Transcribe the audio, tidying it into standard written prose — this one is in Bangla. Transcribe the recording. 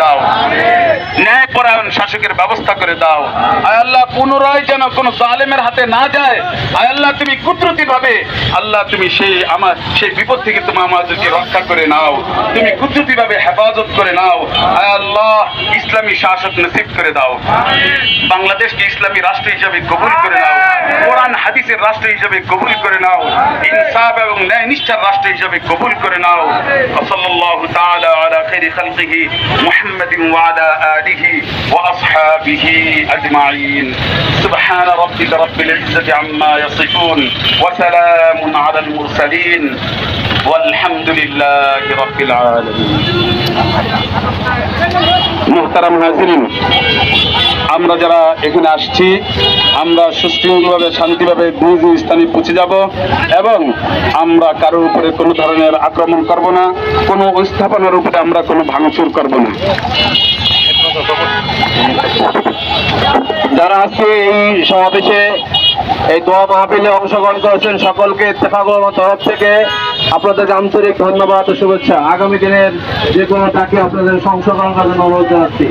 দাও, ন্যায়পরায়ণ শাসকের ব্যবস্থা করে দাও। আয় আল্লাহ, পুনরায় যেন কোন জালেমের হাতে না যায়। আয় আল্লাহ, তুমি কুদরতি ভাবে আল্লাহ তুমি সেই বিপদ থেকে তুমি আমাদেরকে রক্ষা করে নাও, তুমি কুদরতি ভাবে হেফাজত করে নাও। আয় আল্লাহ, ইসলামী শাসক নসিব করে দাও, বাংলাদেশকে ইসলামী রাষ্ট্র হিসেবে কবুল করে নাও, কোরআন হাদিসের রাষ্ট্র হিসেবে কবুল করে নাও, ইনসাফ এবং ন্যায় নিষ্ঠার রাষ্ট্র হিসেবে কবুল করে নাও। সাল্লাল্লাহু তাআলা আলা খাইরি খালকিহি মুহাম্মাদিন ওয়া আলা আলিহি ওয়া আসহাবিহি আজমাইন। সুবহান রাব্বিকা রাব্বিল ইজ্জাতি আম্মা ইয়াসিফুন ওয়া সালামুন আলাল মুরসালিন ওয়ালহামদুলিল্লাহি রাব্বিল আলামিন। মুহতারাম হাজিরিন, আমরা যারা এখানে আসছি, আমরা সুশৃঙ্খলভাবে শান্তিভাবে নিজ স্থানে পৌঁছে যাব এবং আমরা কারোর উপরে কোনো ধরনের আক্রমণ করব না, কোনো স্থাপনার উপরে আমরা কোনো ভাঙচুর করব না। যারা আজকে এই সমাবেশে এই দোয়া মাহফিলে অংশগ্রহণ করেছেন সকলকে ইত্তেফাক উলামার তরফ থেকে আপনাদেরকে আন্তরিক ধন্যবাদ ও শুভেচ্ছা। আগামী দিনের যে কোনো ডাকে আপনাদের অংশগ্রহণ করার জন্য অনুরোধ জানাচ্ছি।